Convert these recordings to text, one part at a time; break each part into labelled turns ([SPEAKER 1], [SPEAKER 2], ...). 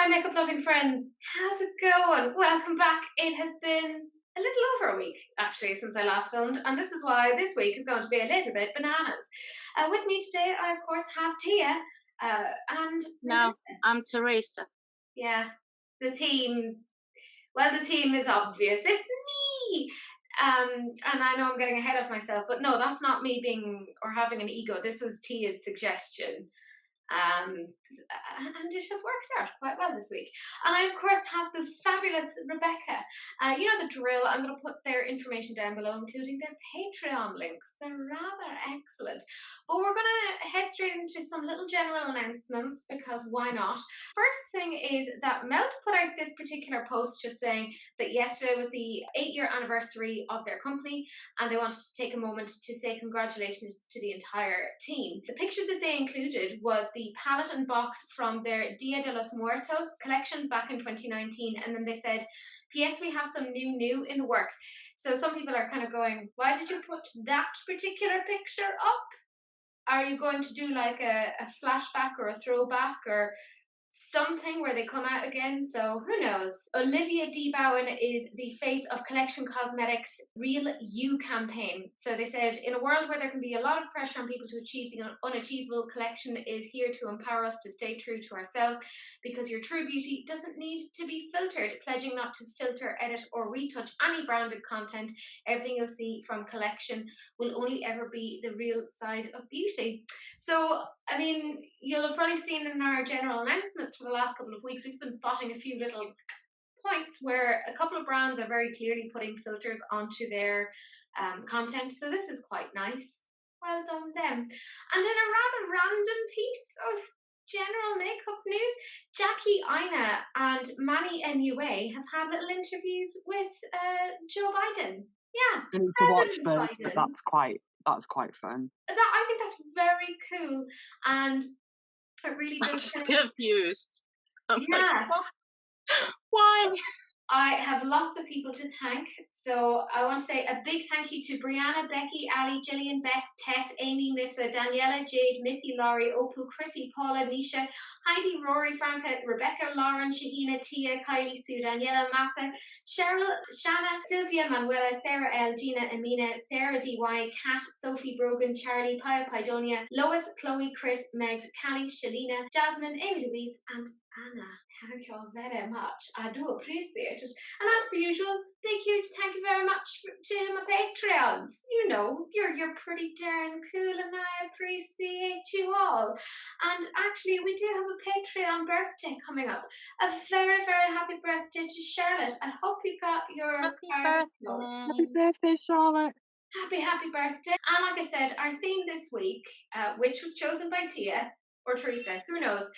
[SPEAKER 1] my makeup loving friends, how's it going? Welcome back. It has been a little over a week actually since I last filmed, and this is why this week is going to be a little bit bananas. With me today, I of course have Tia and
[SPEAKER 2] No, I'm Teresa.
[SPEAKER 1] yeah, the team. Well, the team is obvious. It's me. And I know I'm getting ahead of myself, but no, that's not me being or having an ego. This was Tia's suggestion. And it has worked out quite well this week. And I, of course, have the fabulous Rebecca. You know the drill. I'm going to put their information down below, including their Patreon links. They're rather excellent. But we're going to head straight into some little general announcements because why not? First thing is that Melt put out this particular post just saying that yesterday was the 8-year anniversary of their company and they wanted to take a moment to say congratulations to the entire team. The picture that they included was the palette and box from their Dia de los Muertos collection back in 2019, and then they said, P.S. we have some new in the works. So some people are kind of going, why did you put that particular picture up? Are you going to do like a flashback or a throwback or something where they come out again? So who knows? Olivia D. Bowen is the face of Collection Cosmetics' Real You campaign. So they said, in a world where there can be a lot of pressure on people to achieve the unachievable, Collection is here to empower us to stay true to ourselves because your true beauty doesn't need to be filtered, pledging not to filter, edit or retouch any branded content. Everything you'll see from Collection will only ever be the real side of beauty. So, I mean, you'll have probably seen in our general announcements for the last couple of weeks, we've been spotting a few little points where a couple of brands are very clearly putting filters onto their content. So this is quite nice. Well done them. And in a rather random piece of general makeup news, Jackie Aina and Manny MUA have had little interviews with Joe Biden. Yeah,
[SPEAKER 3] I need to watch
[SPEAKER 1] President
[SPEAKER 3] those,
[SPEAKER 1] Biden.
[SPEAKER 3] but that's quite fun.
[SPEAKER 1] I think that's very cool, and it really
[SPEAKER 2] I'm
[SPEAKER 1] does.
[SPEAKER 2] just confused. I'm
[SPEAKER 1] Yeah.
[SPEAKER 2] like, what? Why?
[SPEAKER 1] I have lots of people to thank. So I want to say a big thank you to Brianna, Becky, Ali, Gillian, Beth, Tess, Amy, Missa, Daniela, Jade, Missy, Laurie, Opal, Chrissy, Paula, Nisha, Heidi, Rory, Franca, Rebecca, Lauren, Shahina, Tia, Kylie, Sue, Daniela, Massa, Cheryl, Shanna, Sylvia, Manuela, Sarah L, Gina, Amina, Sarah DY, Kat, Sophie, Brogan, Charlie, Pia, Pidonia, Lois, Chloe, Chris, Megs, Callie, Shalina, Jasmine, Amy Louise, and Anna. Thank you all very much. I do appreciate it. And as per usual, big huge thank you very much to my Patreons. You know, you're pretty darn cool and I appreciate you all. And actually, we do have a Patreon birthday coming up. A very, very happy birthday to Charlotte. I hope you got your
[SPEAKER 2] Happy
[SPEAKER 3] Happy birthday, Charlotte.
[SPEAKER 1] Happy birthday. And like I said, our theme this week, which was chosen by Tia or Teresa, who knows,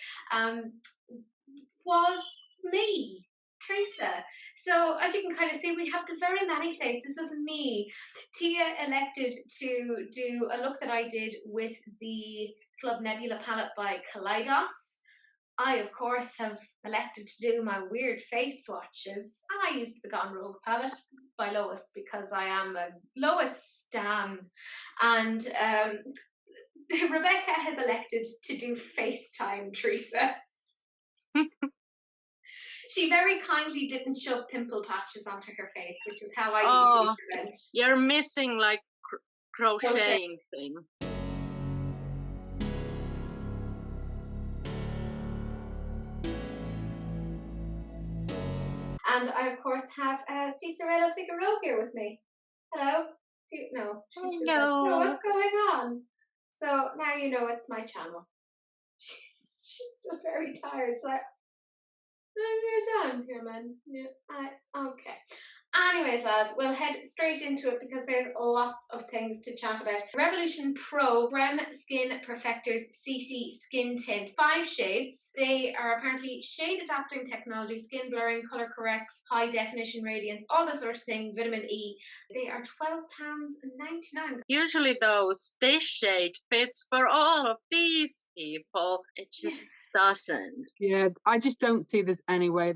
[SPEAKER 1] was me, Teresa. So as you can kind of see, we have the very many faces of me. Tia elected to do a look that I did with the Club Nebula palette by Kaleidos. I, of course, have elected to do my weird face swatches, and I used the Gone Rogue palette by Lois because I am a Lois stan. And Rebecca has elected to do FaceTime Teresa. She very kindly didn't shove pimple patches onto her face, which is how I usually present.
[SPEAKER 2] You're missing like crocheting thing.
[SPEAKER 1] And I, of course, have Cicerella Figueroa here with me. Hello? No, she's just like, oh, what's going on? So now you know it's my channel. She's still very tired. She's like, you're done here, man. Yeah, okay. Anyways, lads, we'll head straight into it because there's lots of things to chat about. Revolution Pro Brem Skin Perfectors CC Skin Tint. 5 shades. They are apparently shade adapting technology, skin blurring, color corrects, high definition radiance, all that sort of thing, vitamin E. They are £12.99.
[SPEAKER 2] Usually those, this shade fits for all of these people. It just doesn't.
[SPEAKER 3] Yeah, I just don't see there's any way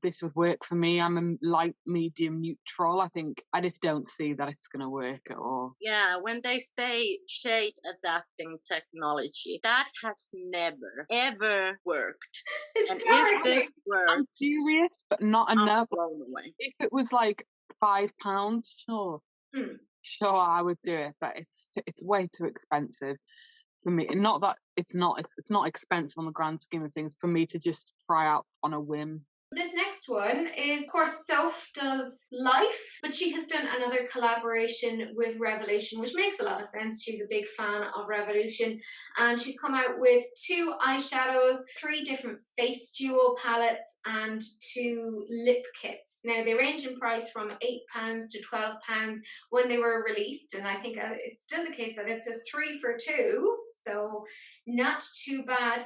[SPEAKER 3] this would work for me. I'm a light, medium, neutral. I think I just don't see that it's going to work at all.
[SPEAKER 2] Yeah, when they say shade adapting technology, that has never, ever worked. And if this
[SPEAKER 3] I'm
[SPEAKER 2] works,
[SPEAKER 3] serious, but not
[SPEAKER 2] I'm
[SPEAKER 3] enough.
[SPEAKER 2] blown away.
[SPEAKER 3] If it was like £5, sure, sure, I would do it. But it's way too expensive for me. Not that it's not expensive on the grand scheme of things for me to just try out on a whim.
[SPEAKER 1] This next one is, of course, Soph does Life, but she has done another collaboration with Revolution, which makes a lot of sense. She's a big fan of Revolution, and she's come out with 2 eyeshadows, 3 different face duo palettes, and 2 lip kits. Now, they range in price from £8 to £12 when they were released, and I think it's still the case that it's a 3 for 2, so not too bad.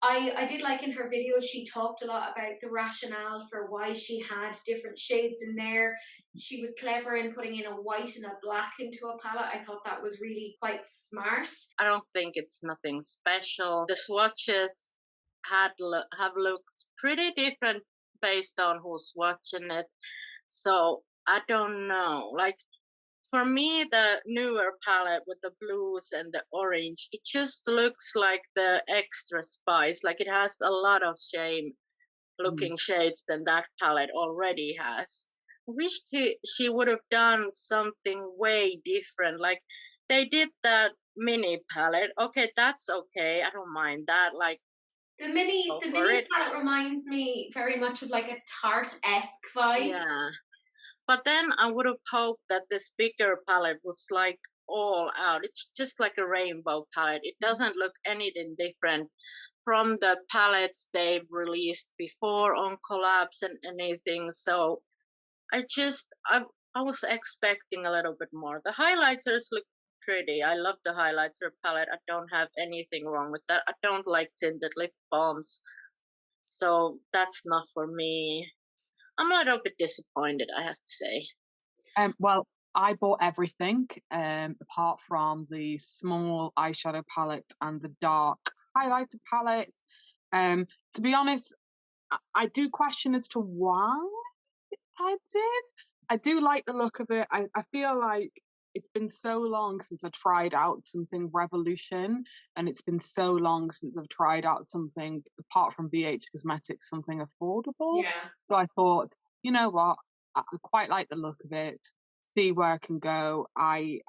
[SPEAKER 1] I did like in her video, she talked a lot about the rationale for why she had different shades in there. She was clever in putting in a white and a black into a palette. I thought that was really quite smart.
[SPEAKER 2] I don't think it's nothing special. The swatches have looked pretty different based on who's watching it. So I don't know. Like, for me, the newer palette with the blues and the orange, it just looks like the extra spice. Like, it has a lot of looking shades than that palette already has. I wish she would have done something way different. Like, they did that mini palette. Okay, that's okay. I don't mind that. Like,
[SPEAKER 1] the mini palette reminds me very much of like a Tarte-esque vibe.
[SPEAKER 2] Yeah. But then I would have hoped that this bigger palette was like all out. It's just like a rainbow palette. It doesn't look anything different from the palettes they've released before on collabs and anything. So I was expecting a little bit more. The highlighters look pretty. I love the highlighter palette. I don't have anything wrong with that. I don't like tinted lip balms. So that's not for me. I'm a little bit disappointed, I have to say.
[SPEAKER 3] Well, I bought everything apart from the small eyeshadow palette and the dark highlighter palette. To be honest, I do question as to why I did. I do like the look of it. I feel like it's been so long since I tried out something Revolution, and it's been so long since I've tried out something apart from BH Cosmetics, something affordable.
[SPEAKER 1] Yeah.
[SPEAKER 3] So I thought, you know what, I quite like the look of it. See where I can go. I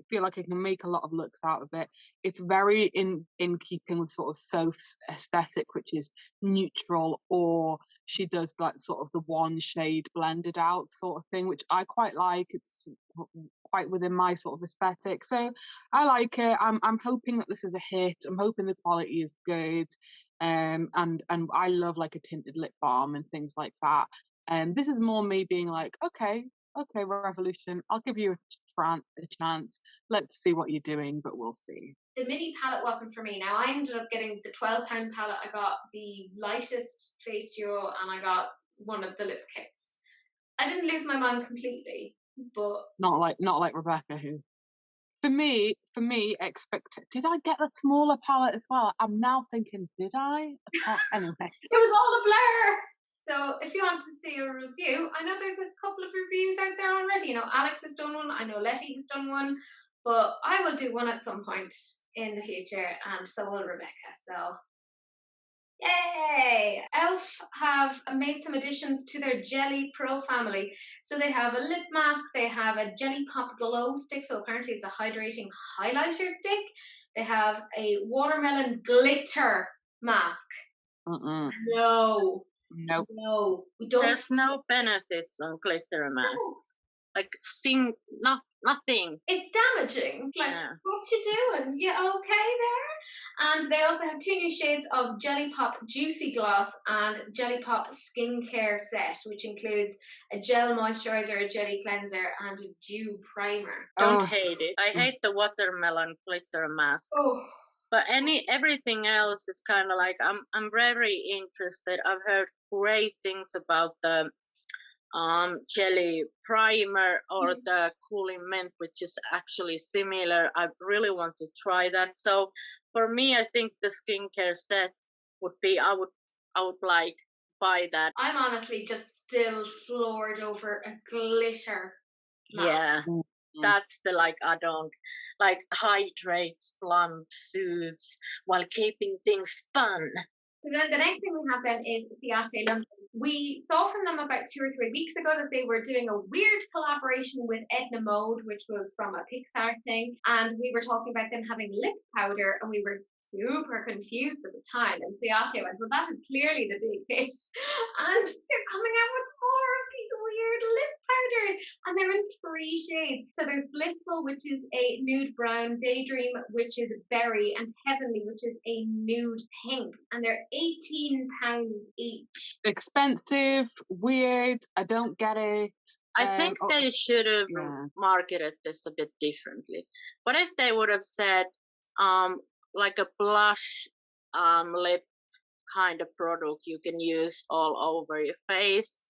[SPEAKER 3] feel like I can make a lot of looks out of it. It's very in keeping with sort of Soph's aesthetic, which is neutral, or she does like sort of the one shade blended out sort of thing, which I quite like. It's quite within my sort of aesthetic, so I like it. I'm hoping that this is a hit. I'm hoping the quality is good, and I love like a tinted lip balm and things like that. This is more me being like, okay, Revolution, I'll give you a chance. Let's see what you're doing, but we'll see.
[SPEAKER 1] The mini palette wasn't for me. Now, I ended up getting the £12 palette. I got the lightest face duo, and I got one of the lip kits. I didn't lose my mind completely, but
[SPEAKER 3] not like Rebecca, who for me did I get the smaller palette as well? I'm now thinking, did I? Anyway,
[SPEAKER 1] it was all a blur. So if you want to see a review, I know there's a couple of reviews out there already. You know, Alex has done one. I know Letty has done one. But I will do one at some point in the future, and so will Rebecca. So, yay! Elf have made some additions to their Jelly Pro family. So they have a lip mask, they have a Jelly Pop Glow stick, so apparently it's a hydrating highlighter stick. They have a watermelon glitter mask. No.
[SPEAKER 3] Nope.
[SPEAKER 1] No, we don't.
[SPEAKER 2] There's no benefits on glitter masks. Like, nothing.
[SPEAKER 1] It's damaging. Like,
[SPEAKER 2] Yeah.
[SPEAKER 1] what you doing? You okay there? And they also have 2 new shades of Jelly Pop Juicy Gloss and Jelly Pop Skincare Set, which includes a gel moisturizer, a jelly cleanser, and a dew primer.
[SPEAKER 2] Don't hate it. I hate the watermelon glitter mask.
[SPEAKER 1] Oh.
[SPEAKER 2] But everything else is kind of like, I'm very interested. I've heard great things about the jelly primer or the cooling mint, which is actually similar. I really want to try that. So for me, I think the skincare set would be, I would like buy that.
[SPEAKER 1] I'm honestly just still floored over a glitter mask.
[SPEAKER 2] Yeah.
[SPEAKER 3] Mm.
[SPEAKER 2] That's the like I don't like hydrates plump suits while keeping things fun.
[SPEAKER 1] So then the next thing we have then is Ciate London. We saw from them about 2 or 3 weeks ago that they were doing a weird collaboration with Edna Mode, which was from a Pixar thing. And we were talking about them having lip powder, and we were super confused at the time. And Ciate went, well, that is clearly the big hit. And they're coming out with more of these weird lip powders. And they're in 3 shades. So there's Blissful, which is a nude brown, Daydream, which is berry, and Heavenly, which is a nude pink. And they're £18 each.
[SPEAKER 3] Expensive, weird. I don't get it.
[SPEAKER 2] I think they should have
[SPEAKER 3] yeah.
[SPEAKER 2] marketed this a bit differently. What if they would have said like a blush lip kind of product you can use all over your face?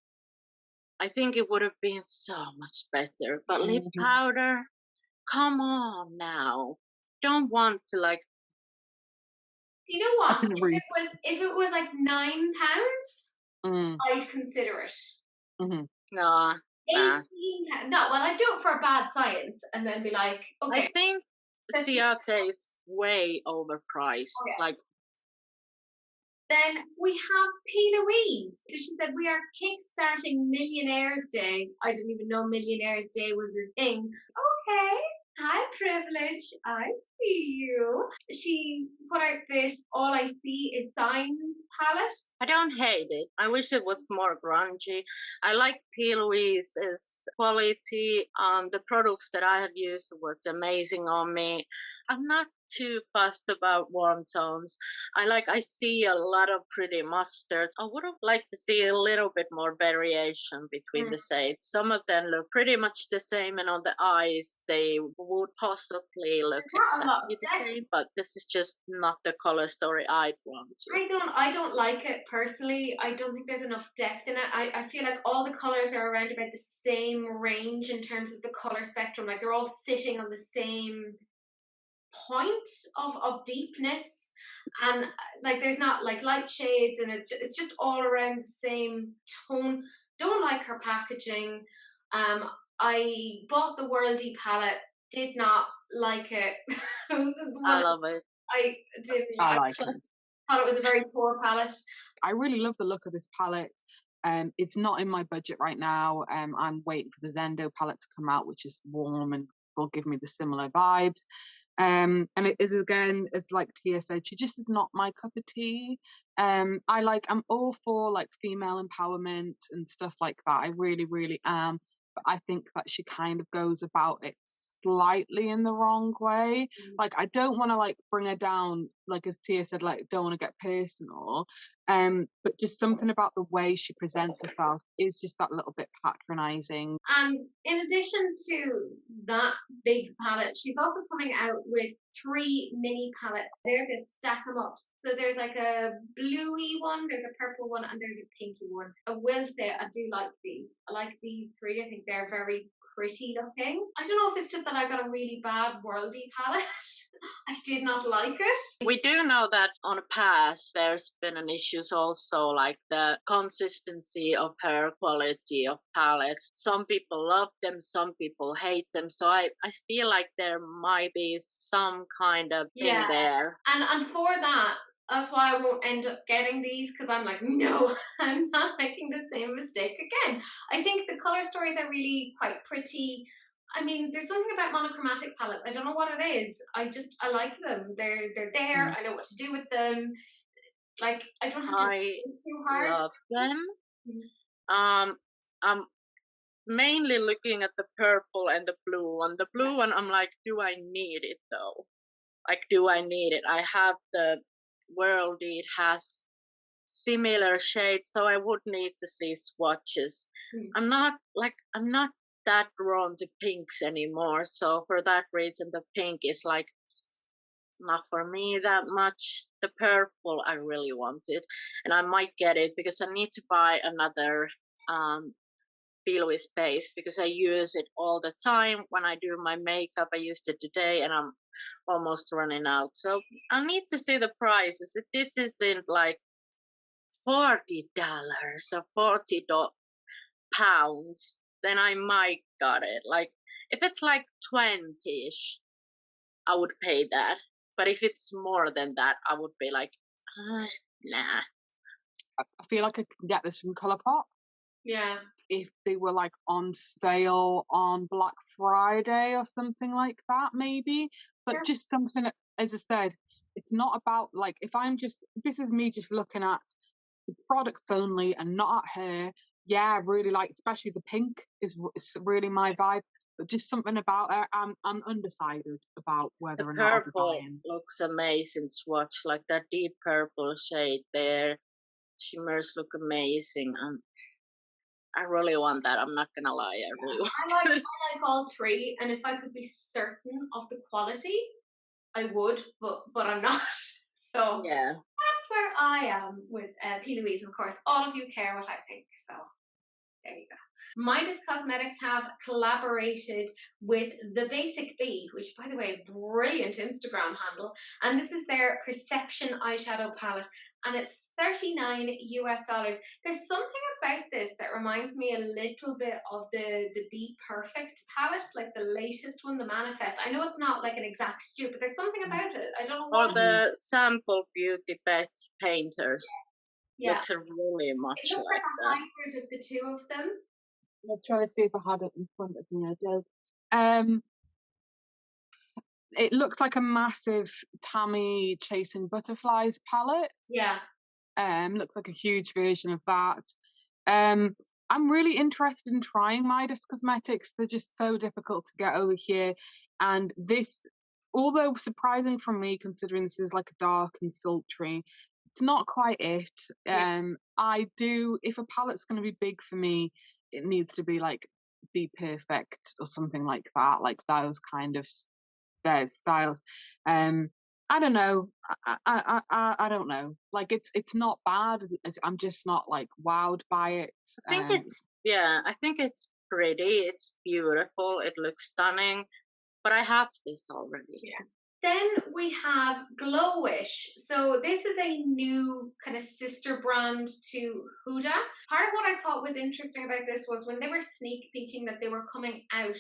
[SPEAKER 2] I think it would have been so much better. But lip powder, come on now. Don't want to like.
[SPEAKER 1] Do you know what?
[SPEAKER 3] can read.
[SPEAKER 1] If it was like £9, I'd consider it.
[SPEAKER 2] Nah.
[SPEAKER 1] £18. No, well, I'd do it for bad science and then be like, okay.
[SPEAKER 2] I think Ciate is way overpriced.
[SPEAKER 1] Okay.
[SPEAKER 2] Like.
[SPEAKER 1] Then we have P. Louise. So she said, we are kickstarting Millionaires Day. I didn't even know Millionaires Day was a thing. Okay. Hi, privilege. I see you. She put out this All I See Is Signs palette.
[SPEAKER 2] I don't hate it. I wish it was more grungy. I like P. Louise's quality. The products that I have used worked amazing on me. I'm not too fussed about warm tones. I see a lot of pretty mustards. I would have liked to see a little bit more variation between the shades. Some of them look pretty much the same, and on the eyes they would possibly look exactly the same. But this is just not the color story I'd want to.
[SPEAKER 1] I don't like it personally. I don't think there's enough depth in it. I feel like all the colors are around about the same range in terms of the color spectrum. Like they're all sitting on the same point of deepness, and like there's not like light shades, and it's just all around the same tone. Don't like her packaging. I bought the Worldy palette, did not like it.
[SPEAKER 2] I love it.
[SPEAKER 1] I didn't
[SPEAKER 3] I like it.
[SPEAKER 1] Thought it was a very poor palette.
[SPEAKER 3] I really love the look of this palette. It's not in my budget right now. I'm waiting for the Zendo palette to come out, which is warm and will give me the similar vibes. And it is, again, as like Tia said, she just is not my cup of tea. I'm all for like female empowerment and stuff like that. I really, really am. But I think that she kind of goes about it slightly in the wrong way. Like I don't want to like bring her down, like as Tia said, like don't want to get personal. But just something about the way she presents herself is just that little bit patronizing.
[SPEAKER 1] And in addition to that big palette, she's also coming out with 3 mini palettes. They're to stack them up. So there's like a bluey one, there's a purple one, and there's a pinky one. I will say I do like these. I like these 3. I think they're very pretty looking. I don't know if it's just that I got a really bad Worldy palette. I did not like it.
[SPEAKER 2] We do know that on the past there's been an issues also, like the consistency of her quality of palettes. Some people love them, some people hate them. So I feel like there might be some kind of thing there.
[SPEAKER 1] And for that, that's why I won't end up getting these, because I'm like, no, I'm not making the same mistake again. I think the color stories are really quite pretty. I mean, there's something about monochromatic palettes. I don't know what it is. I like them. They're there. I know what to do with them. Like I don't have to think too hard.
[SPEAKER 2] I love them. I'm mainly looking at the purple and the blue one. The blue one, I'm like, do I need it though? Like, do I need it? I have the Worldy, it has similar shades, so I would need to see swatches. I'm not that drawn to pinks anymore, so for that reason the pink is like not for me that much. The purple I really wanted, and I might get it because I need to buy another P. Louise base because I use it all the time when I do my makeup. I used it today and I'm almost running out, so I need to see the prices. If this isn't like $40 or £40, then I might got it. Like if it's like 20ish, I would pay that. But if it's more than that, I would be like, nah.
[SPEAKER 3] I feel like I could get this from Colourpop
[SPEAKER 1] Yeah.
[SPEAKER 3] if they were like on sale on Black Friday or something like that, maybe. But
[SPEAKER 1] Sure.
[SPEAKER 3] just something, as I said, it's not about like if I'm just, this is me just looking at the products only and not at her. Yeah, I really like, especially the pink is really my vibe. But just something about her, I'm undecided about
[SPEAKER 2] The
[SPEAKER 3] whether or not I'll be
[SPEAKER 2] purple
[SPEAKER 3] buying.
[SPEAKER 2] looks amazing, swatch, like that deep purple shade there. Shimmers look amazing. I really want that. I'm not gonna lie, I really want
[SPEAKER 1] I
[SPEAKER 2] it.
[SPEAKER 1] like all three, and if I could be certain of the quality, I would, but I'm not. So
[SPEAKER 2] Yeah.
[SPEAKER 1] that's where I am with P. Louise. Of course, all of you care what I think, so there you go. Midas Cosmetics have collaborated with The Basic Bee, which, by the way, brilliant Instagram handle. And this is their Perception eyeshadow palette, and it's $39 US. There's something about this that reminds me a little bit of the Be Perfect palette, like the latest one, the Manifest. I know it's not like an exact dupe, but there's something about it. I don't know
[SPEAKER 2] Or
[SPEAKER 1] what.
[SPEAKER 2] the sample beauty painters.
[SPEAKER 1] Yeah,
[SPEAKER 2] Looks really
[SPEAKER 1] it
[SPEAKER 2] much
[SPEAKER 1] looks like
[SPEAKER 2] like
[SPEAKER 1] a
[SPEAKER 2] that.
[SPEAKER 1] hybrid of the two of them.
[SPEAKER 3] Let's try to see if I had it in front of me. I do. It looks like a massive Tammy Chasing Butterflies palette.
[SPEAKER 1] Yeah.
[SPEAKER 3] Looks like a huge version of that. I'm really interested in trying Midas Cosmetics. They're just so difficult to get over here. And this, although surprising for me, considering this is like a dark and sultry, it's not quite it. I do, if a palette's going to be big for me, it needs to be like Be Perfect or something like that, like those kind of their styles. I don't know. I don't know. Like it's not bad. I'm just not like wowed by it.
[SPEAKER 2] I think I think it's pretty, it's beautiful, it looks stunning, but I have this already.
[SPEAKER 1] Yeah. Then we have Glowish. So this is a new kind of sister brand to Huda. Part of what I thought was interesting about this was when they were sneak peeking that they were coming out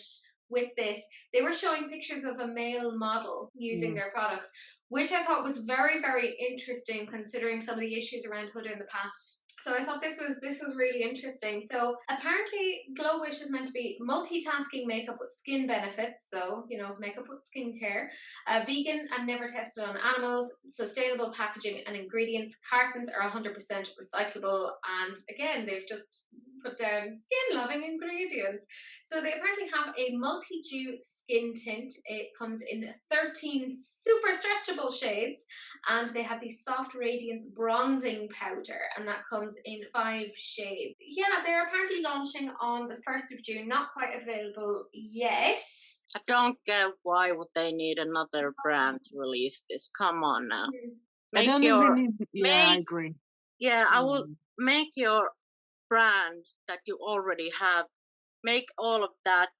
[SPEAKER 1] with this, they were showing pictures of a male model using their products, which I thought was very, very interesting considering some of the issues around Huda in the past. So I thought this was really interesting. So apparently Glowish is meant to be multitasking makeup with skin benefits. So, you know, makeup with skincare. Vegan and never tested on animals. Sustainable packaging and ingredients. Cartons are 100% recyclable. And again, they've just put down skin-loving ingredients. So they apparently have a multi-dew skin tint. It comes in 13 super stretchable shades, and they have the soft radiance bronzing powder, and that comes in 5 shades. Yeah, they're apparently launching on the 1st of June. Not quite available yet.
[SPEAKER 2] I don't get why would they need another brand to release this. Come on now.
[SPEAKER 3] I don't think they need. Yeah, I agree.
[SPEAKER 2] Yeah, I will make your brand that you already have, make all of that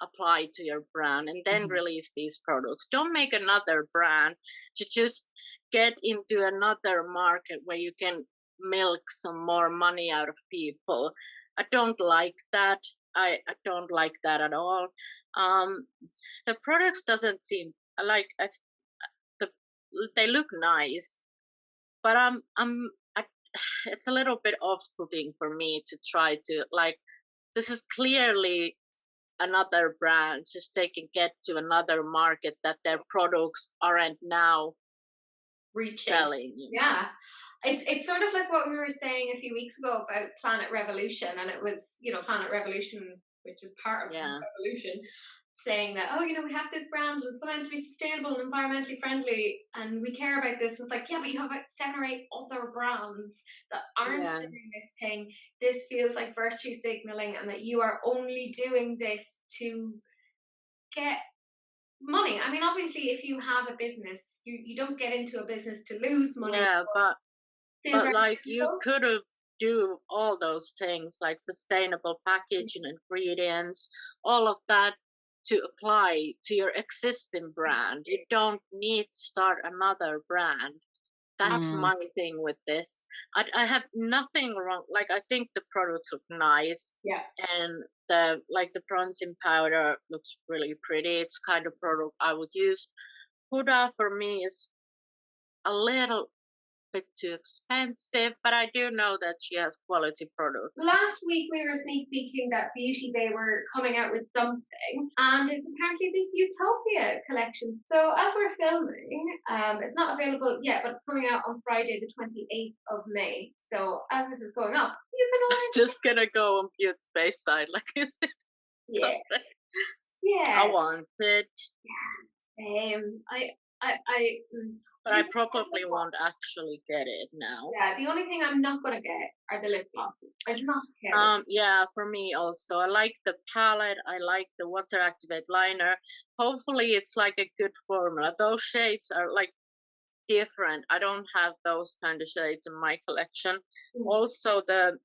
[SPEAKER 2] apply to your brand, and then release these products. Don't make another brand to just get into another market where you can milk some more money out of people. I don't like that. I don't like that at all. The products doesn't seem like they look nice, but it's a little bit off-putting for me to try to like. This is clearly another brand just get to another market that their products aren't now
[SPEAKER 1] reaching.
[SPEAKER 2] Selling.
[SPEAKER 1] Yeah. It's sort of like what we were saying a few weeks ago about Planet Revolution, and it was, you know, Planet Revolution, which is part of Revolution, saying that, oh, you know, we have this brand and it's meant to be sustainable and environmentally friendly and we care about this. It's like, yeah, but you have about 7 or 8 other brands that aren't doing this thing. This feels like virtue signaling, and that you are only doing this to get money. I mean, obviously, if you have a business, you don't get into a business to lose money.
[SPEAKER 2] Yeah, but like you could have do all those things like sustainable packaging, ingredients, all of that to apply to your existing brand. You don't need to start another brand. That's
[SPEAKER 3] Mm.
[SPEAKER 2] my thing with this. I have nothing wrong. Like, I think the products look nice,
[SPEAKER 1] Yeah.
[SPEAKER 2] and the bronzing powder looks really pretty. It's kind of product I would use. Huda for me is a little bit too expensive, but I do know that she has quality products.
[SPEAKER 1] Last week we were sneak peeking that Beauty Bay were coming out with something, and it's apparently this Utopia collection. So as we're filming, it's not available yet, but it's coming out on Friday, the 28th of May. So as this is going up, you can
[SPEAKER 2] It's
[SPEAKER 1] order.
[SPEAKER 2] just gonna go on Beauty Space side, like you said.
[SPEAKER 1] Yeah,
[SPEAKER 2] I
[SPEAKER 1] yeah.
[SPEAKER 2] want it, but I probably won't actually get it now.
[SPEAKER 1] Yeah, the only thing I'm not gonna get are the lip glosses. I do not care.
[SPEAKER 2] Yeah, for me also. I like the palette. I like the water activate liner. Hopefully, it's like a good formula. Those shades are like different. I don't have those kind of shades in my collection. Also, the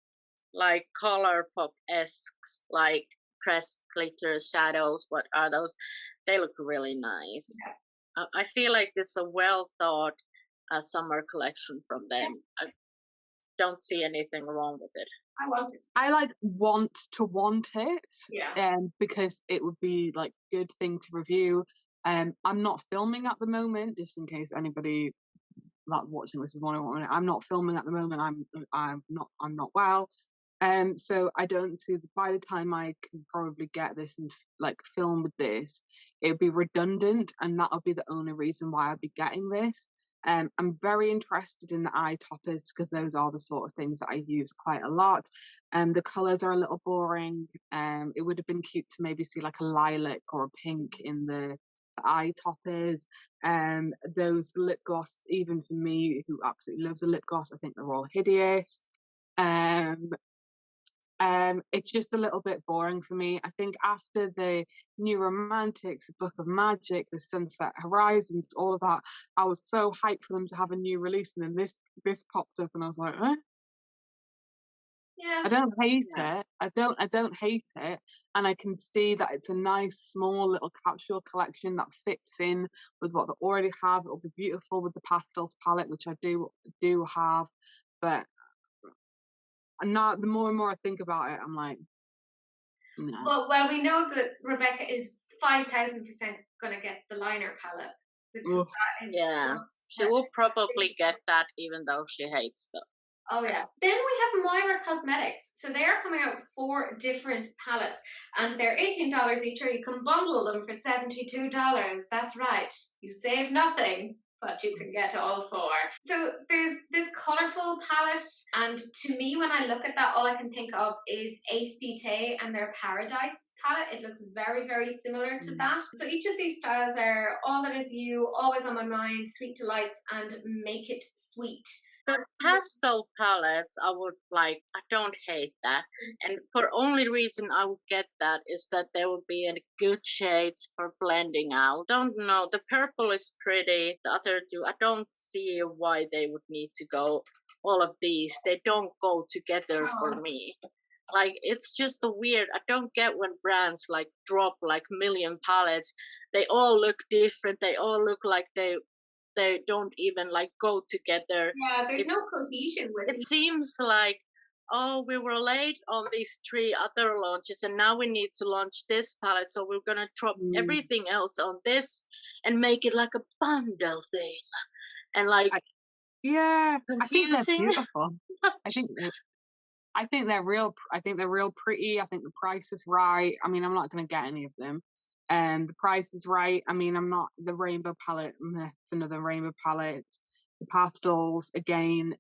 [SPEAKER 2] like color pop esques, like pressed glitter shadows. What are those? They look really nice. I feel like this is a well thought summer collection from them. I don't see anything wrong with it.
[SPEAKER 1] I want it.
[SPEAKER 3] I like want it.
[SPEAKER 1] Yeah.
[SPEAKER 3] Because it would be like good thing to review. I'm not filming at the moment, just in case anybody that's watching this is wondering. I'm not filming at the moment. I'm not well. So I don't see, by the time I can probably get this and like film with this, it would be redundant, and that'll be the only reason why I'd be getting this. I'm very interested in the eye toppers because those are the sort of things that I use quite a lot. The colours are a little boring. It would have been cute to maybe see like a lilac or a pink in the eye toppers. Those lip gloss, even for me who absolutely loves a lip gloss, I think they're all hideous. It's just a little bit boring for me. I think after the New Romantics, the Book of Magic, the Sunset Horizons, all of that, I was so hyped for them to have a new release, and then this popped up, and I was like, eh?
[SPEAKER 1] Yeah.
[SPEAKER 3] I don't hate it. I don't hate it, and I can see that it's a nice small little capsule collection that fits in with what they already have. It'll be beautiful with the pastels palette, which I do have, but now the more and more I think about it, I'm like, no.
[SPEAKER 1] Well, we know that Rebecca is 5,000% gonna get the liner palette because
[SPEAKER 3] Oof.
[SPEAKER 1] that is
[SPEAKER 2] Yeah,
[SPEAKER 1] just
[SPEAKER 2] she will probably get that even though she hates them.
[SPEAKER 1] Oh yeah. Then we have Moira Cosmetics. So they are coming out with 4 different palettes, and they're $18 each, or you can bundle them for $72. That's right. You save nothing, but you can get all 4. So there's this colourful palette, and to me, when I look at that, all I can think of is Ace Beauté and their Paradise palette. It looks very, very similar to that. So each of these styles are All That Is You, Always on My Mind, Sweet Delights, and Make It Sweet.
[SPEAKER 2] The pastel palettes, I don't hate that. And for only reason I would get that is that there would be a good shades for blending out. Don't know. The purple is pretty. The other two, I don't see why they would need to go. All of these, they don't go together for me. Like, it's just a weird. I don't get when brands like drop like million palettes. They all look different. They all look like they don't even like go together.
[SPEAKER 1] Yeah, there's no cohesion with it.
[SPEAKER 2] It seems like, oh, we were late on these 3 other launches, and now we need to launch this palette, so we're gonna drop everything else on this and make it like a bundle thing, and like
[SPEAKER 3] Yeah, I think they're
[SPEAKER 2] confusing.
[SPEAKER 3] beautiful. I think they're real. I think they're real pretty. I think the price is right. I mean, I'm not going to get any of them. The price is right. I mean, I'm not the rainbow palette. It's another rainbow palette. The pastels again.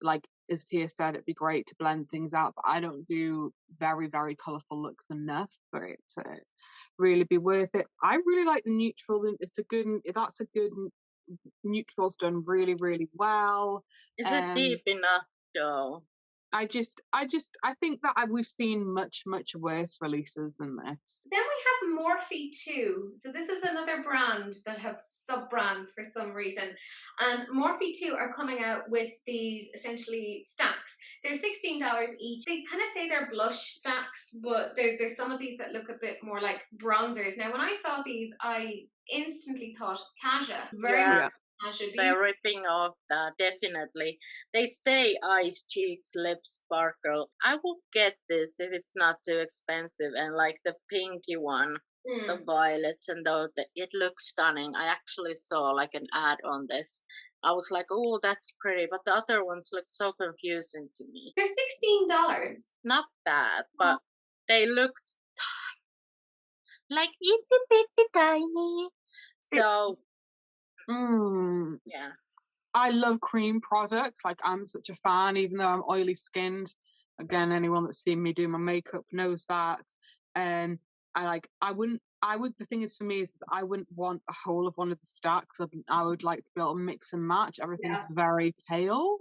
[SPEAKER 3] Like as Tia said, it'd be great to blend things out, but I don't do very, very colourful looks enough for it to really be worth it. I really like the neutral. It's a good. That's a good. Neutral's done really, really well.
[SPEAKER 2] Is it deep enough though?
[SPEAKER 3] I think that we've seen much worse releases than this.
[SPEAKER 1] Then we have Morphe 2. So this is another brand that have sub-brands for some reason. And Morphe 2 are coming out with these essentially stacks. They're $16 each. They kind of say they're blush stacks, but there's some of these that look a bit more like bronzers. Now, when I saw these, I instantly thought Kaja. Very much I should be.
[SPEAKER 2] They're ripping off that, definitely. They say eyes, cheeks, lips sparkle. I will get this if it's not too expensive. And like the pinky one, the violets, and it looks stunning. I actually saw like an ad on this. I was like, oh, that's pretty. But the other ones look so confusing to me.
[SPEAKER 1] They're $16.
[SPEAKER 2] Not bad, but they looked like itty bitty tiny. So, yeah.
[SPEAKER 3] I love cream products. Like, I'm such a fan, even though I'm oily skinned. Again, anyone that's seen me do my makeup knows that. And the thing is for me is I wouldn't want a whole of one of the stacks. I would like to be able to mix and match. Everything's very pale.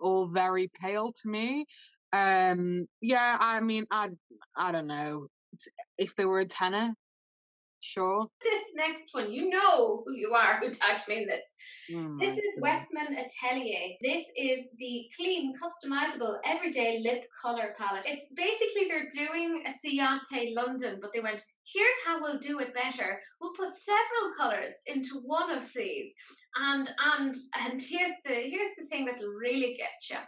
[SPEAKER 3] All very pale to me. Yeah, I mean, I don't know. If they were a tenner, sure.
[SPEAKER 1] This next one, you know who you are who tagged me in this. This is
[SPEAKER 3] God.
[SPEAKER 1] Westman Atelier. This is the clean, customizable, everyday lip color palette. It's basically they're doing a Ciate London, but they went, here's how we'll do it better. We'll put several colors into one of these. And here's the thing that'll really get you.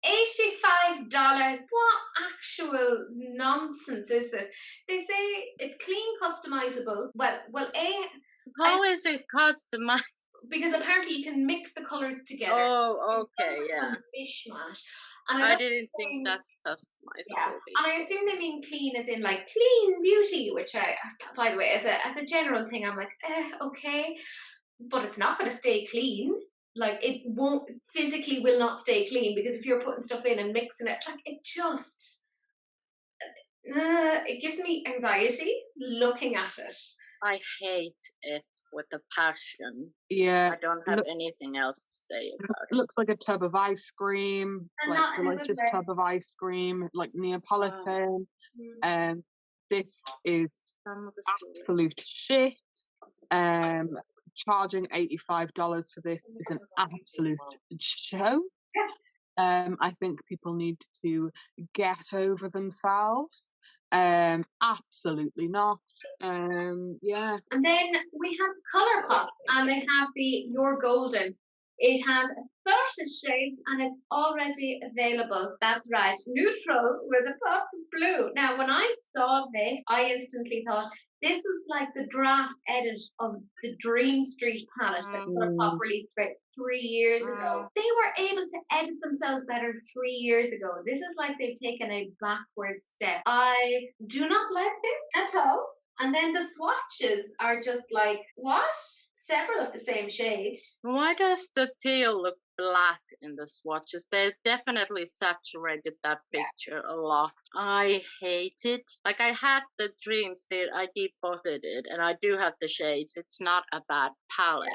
[SPEAKER 1] $85. What actual nonsense is this? They say it's clean, customizable.
[SPEAKER 2] How is it customized?
[SPEAKER 1] Because apparently you can mix the colors together.
[SPEAKER 2] Oh, okay, yeah.
[SPEAKER 1] Mishmash. And
[SPEAKER 2] I didn't think that's customizable.
[SPEAKER 1] Yeah, and I assume they mean clean as in like clean beauty, which by the way, as a general thing, I'm like, okay, but it's not going to stay clean. Like it physically will not stay clean because if you're putting stuff in and mixing it, like it just, it gives me anxiety looking at it.
[SPEAKER 2] I hate it with a passion.
[SPEAKER 3] Yeah.
[SPEAKER 2] I don't have anything else to say about it.
[SPEAKER 3] Looks like a tub of ice cream,
[SPEAKER 1] And
[SPEAKER 3] like delicious tub of ice cream, like Neapolitan. This is absolute shit. Charging $85 for this is an absolute joke. I think people need to get over themselves. Absolutely not. Yeah.
[SPEAKER 1] And then we have ColourPop, and they have the Your Golden. It has 30 shades and it's already available. That's right, neutral with a pop of blue. Now, when I saw this, I instantly thought this is like the draft edit of the Dream Street palette that ColourPop released about 3 years ago. They were able to edit themselves better 3 years ago. This is like they've taken a backward step. I do not like this at all. And then the swatches are just like, what? Several of the same shade.
[SPEAKER 2] Why does the teal look black in the swatches? They definitely saturated that picture a lot. I hate it. Like I had the Dream State, I depotted it, and I do have the shades. It's not a bad palette.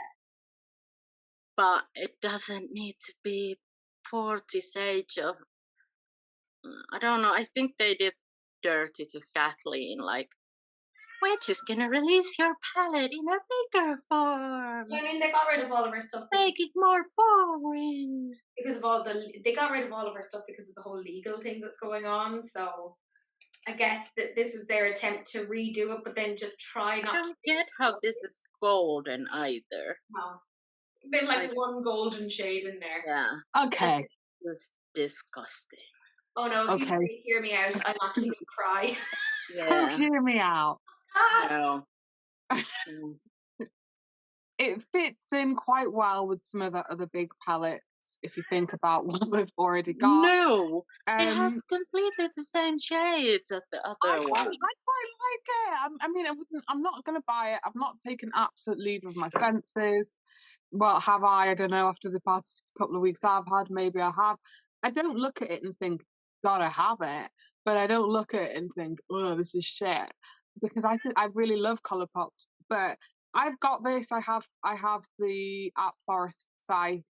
[SPEAKER 2] But it doesn't need to be 40 shades of... I don't know, I think they did dirty to Kathleen, like, we're just gonna release your palette in a bigger form.
[SPEAKER 1] I mean, they got rid of all of her stuff.
[SPEAKER 2] Make it more boring.
[SPEAKER 1] Because of they got rid of all of her stuff because of the whole legal thing that's going on. So I guess that this was their attempt to redo it, but then just try not to.
[SPEAKER 2] I don't get how this is golden either.
[SPEAKER 1] No. There's like one golden shade in there.
[SPEAKER 2] Yeah.
[SPEAKER 3] Okay.
[SPEAKER 2] It's disgusting.
[SPEAKER 1] Oh no, if you hear me out, I'm actually going to cry.
[SPEAKER 3] So hear me out.
[SPEAKER 2] No.
[SPEAKER 3] It fits in quite well with some of the other big palettes if you think about what we've already got.
[SPEAKER 2] No, it has completely the same shades as the other ones.
[SPEAKER 3] I quite like it. I mean, I'm not going to buy it. I've not taken absolute leave of my senses. Well, have I? I don't know. After the past couple of weeks I've had, maybe I have. I don't look at it and think, gotta have it. But I don't look at it and think, oh, this is shit. Because I really love ColourPop. But I've got this. I have the App Forest site.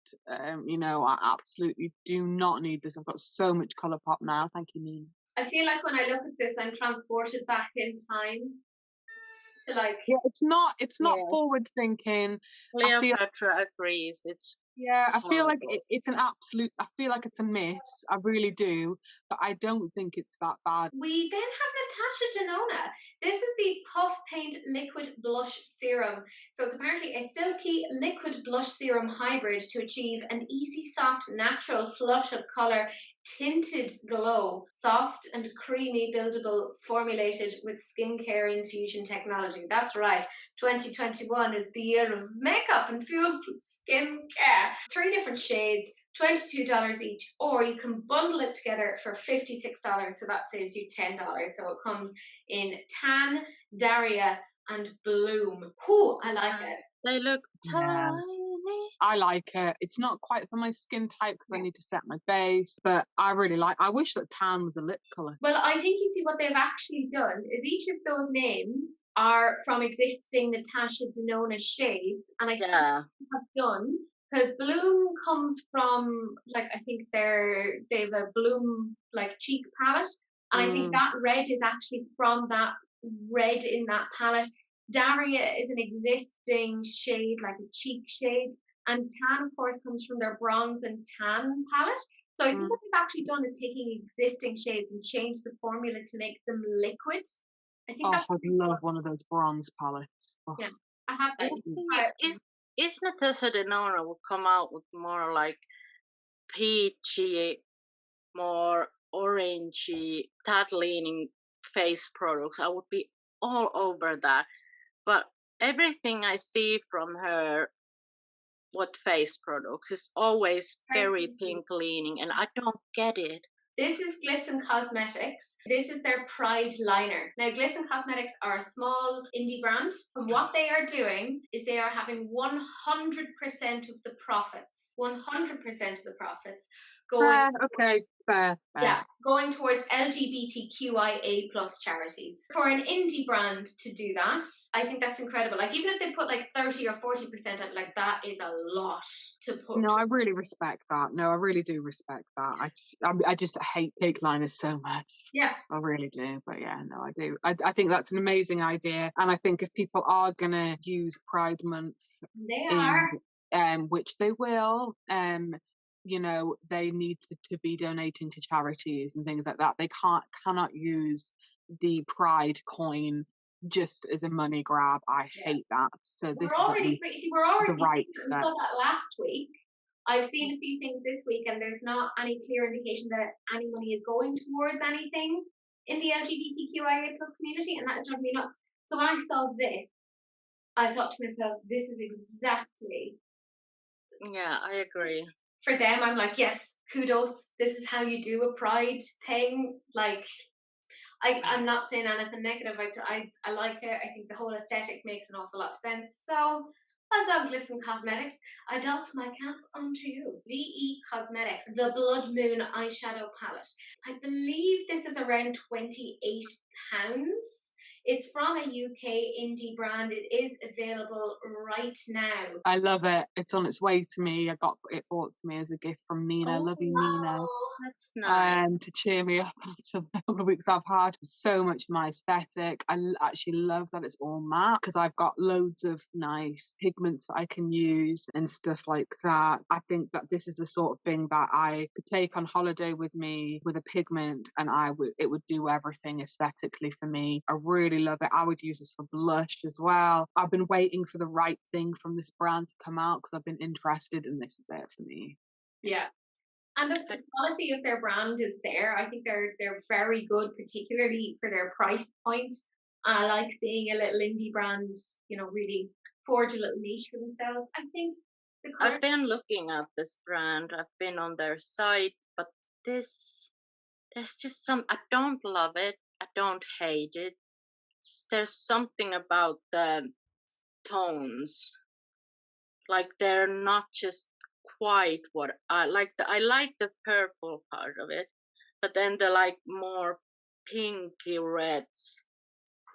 [SPEAKER 3] You know, I absolutely do not need this. I've got so much ColourPop now. Thank you, Nina.
[SPEAKER 1] I feel like when I look at this, I'm transported back in time. Like,
[SPEAKER 3] yeah, it's not forward thinking.
[SPEAKER 2] Cleopatra agrees. It's
[SPEAKER 3] I feel like it's an absolute. I feel like it's a miss. I really do, but I don't think it's that bad.
[SPEAKER 1] We then have Natasha Denona. This is the Puff Paint Liquid Blush Serum. So it's apparently a silky liquid blush serum hybrid to achieve an easy, soft, natural flush of colour, tinted glow, soft and creamy buildable, formulated with skincare infusion technology. That's right, 2021 is the year of makeup infused with skincare. 3 different shades, $22 each, or you can bundle it together for $56, so that saves you $10. So it comes in tan, Daria, and bloom. Whew, I like it.
[SPEAKER 2] They look
[SPEAKER 3] Yeah.
[SPEAKER 2] tiny.
[SPEAKER 3] I like it. It's not quite for my skin type because I need to set my base, but I really like. I wish that tan was a lip color.
[SPEAKER 1] Well, I think you see what they've actually done is each of those names are from existing Natasha Denona shades, and I think what they have done, because Bloom comes from, like, I think they've a Bloom like cheek palette, and I think that red is actually from that red in that palette. Daria is an existing shade, like a cheek shade, and tan, of course, comes from their bronze and tan palette. So I think what they've actually done is taking existing shades and changed the formula to make them liquid. I think that's
[SPEAKER 3] I'd love one of those bronze palettes. Oh.
[SPEAKER 1] yeah. I have
[SPEAKER 2] I think if Natasha Denona would come out with more like peachy, more orangey, that leaning face products, I would be all over that. But everything I see from her, what face products, is always very pink leaning, and I don't get it.
[SPEAKER 1] This is Glisten Cosmetics. This is their Pride liner. Now, Glisten Cosmetics are a small indie brand, and what they are doing is they are having 100% of the profits. 100% of the profits going.
[SPEAKER 3] Okay, fair.
[SPEAKER 1] Yeah, going towards LGBTQIA plus charities. For an indie brand to do that, I think that's incredible. Like, even if they put like 30 or 40%, I'd be like, that is a lot to put.
[SPEAKER 3] No, I really respect that. No, I really do respect that. I just hate cake liners so much.
[SPEAKER 1] Yeah.
[SPEAKER 3] I really do. But yeah, no, I do. I think that's an amazing idea. And I think if people are going to use Pride Month, which they will, you know, they need to be donating to charities and things like that. They cannot use the Pride coin just as a money grab. I hate that. So this is at least
[SPEAKER 1] we're already
[SPEAKER 3] the right
[SPEAKER 1] we saw that last week. I've seen a few things this week, and there's not any clear indication that any money is going towards anything in the LGBTQIA plus community, and that is driving me nuts. So when I saw this, I thought to myself, this is exactly.
[SPEAKER 2] Yeah, I agree.
[SPEAKER 1] For them, I'm like, yes, kudos. This is how you do a Pride thing. Like, I'm not saying anything negative. I like it. I think the whole aesthetic makes an awful lot of sense. So, well done, Glisten Cosmetics. I doff my cap onto you. VE Cosmetics, the Blood Moon eyeshadow palette. I believe this is around £28. It's from a UK indie brand. It is available right now. I
[SPEAKER 3] love it. It's on its way to me. I got it bought to me as a gift from Nina. Love you, Nina.
[SPEAKER 2] That's nice.
[SPEAKER 3] To cheer me up after the couple of weeks I've had. So much my aesthetic. I actually love that it's all matte because I've got loads of nice pigments that I can use and stuff like that. I think that this is the sort of thing that I could take on holiday with me with a pigment, and it would do everything aesthetically for me. I really love it. I would use this for blush as well. I've been waiting for the right thing from this brand to come out because I've been interested, and this is it for me.
[SPEAKER 1] Yeah. And the quality of their brand is there. I think they're very good, particularly for their price point. I like seeing a little indie brand, you know, really forge a little niche for themselves. I think
[SPEAKER 2] I've been looking at this brand. I've been on their site, but there's just I don't love it. I don't hate it. There's something about the tones, like they're not just quite what I like. I like the purple part of it, but then the like more pinky reds,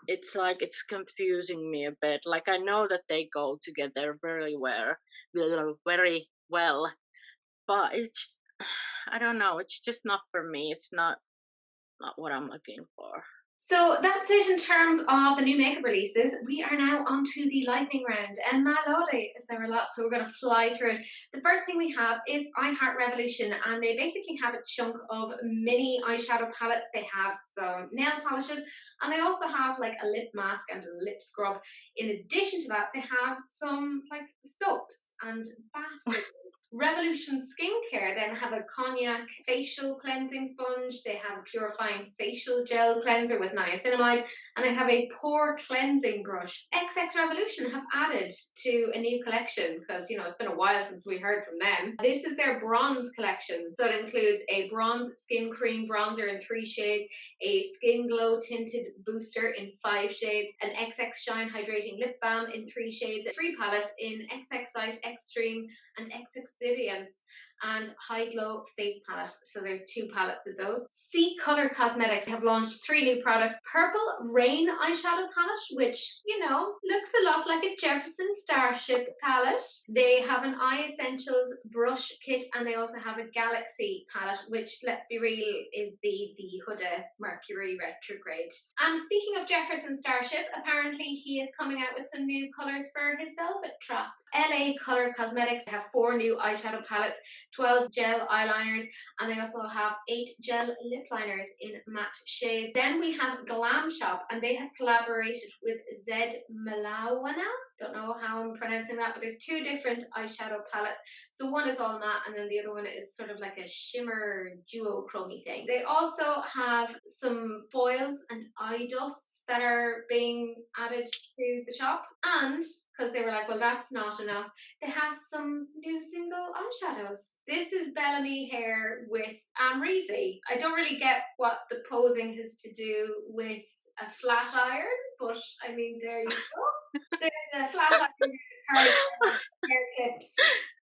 [SPEAKER 2] it's like it's confusing me a bit. Like I know that they go together very well, but it's I don't know. It's just not for me. It's not what I'm looking for.
[SPEAKER 1] So that's it in terms of the new makeup releases. We are now onto the lightning round, and my lordy, is there a lot? So we're going to fly through it. The first thing we have is I Heart Revolution, and they basically have a chunk of mini eyeshadow palettes. They have some nail polishes, and they also have like a lip mask and a lip scrub. In addition to that, they have some like soaps and bath bombs. Revolution Skincare then have a cognac facial cleansing sponge. They have a purifying facial gel cleanser with niacinamide, and they have a pore cleansing brush. XX Revolution have added to a new collection because, you know, it's been a while since we heard from them. This is their bronze collection. So it includes a bronze skin cream bronzer in 3 shades, a skin glow tinted booster in 5 shades, an XX Shine hydrating lip balm in 3 shades, 3 palettes in XX Light Extreme and X Experience, and High Glow Face Palette. So there's 2 palettes of those. C Color Cosmetics have launched 3 new products. Purple Rain eyeshadow palette, which, you know, looks a lot like a Jefferson Starship palette. They have an Eye Essentials brush kit, and they also have a Galaxy palette, which, let's be real, is the Huda Mercury retrograde. And speaking of Jefferson Starship, apparently he is coming out with some new colours for his Velvet Trap. LA Color Cosmetics have 4 new eyeshadow palettes, 12 gel eyeliners, and they also have 8 gel lip liners in matte shades. Then we have Glam Shop, and they have collaborated with Zed Malawana. Don't know how I'm pronouncing that, but there's 2 different eyeshadow palettes. So one is all matte, and then the other one is sort of like a shimmer duochrome thing. They also have some foils and eye dusts that are being added to the shop, and because they were like, well, that's not enough, they have some new single eyeshadows. This is Bellamy Hair with Amrezy. I don't really get what the posing has to do with a flat iron, but I mean, there you go. There's a flat iron, hair clips.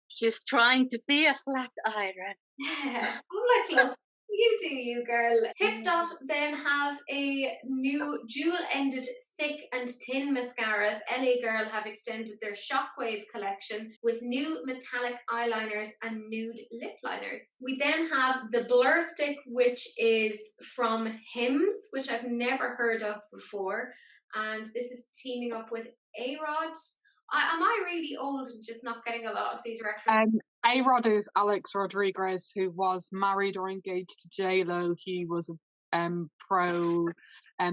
[SPEAKER 2] She's trying to be a flat iron.
[SPEAKER 1] Yeah, I'm like, look, you do you, girl. Hip Dot then have a new dual-ended thick and thin mascaras. LA Girl have extended their Shockwave collection with new metallic eyeliners and nude lip liners. We then have the Blur Stick, which is from Hims, which I've never heard of before. And this is teaming up with A-Rod. Am I really old and just not getting a lot of these references?
[SPEAKER 3] A-Rod is Alex Rodriguez, who was married or engaged to J-Lo. He was a pro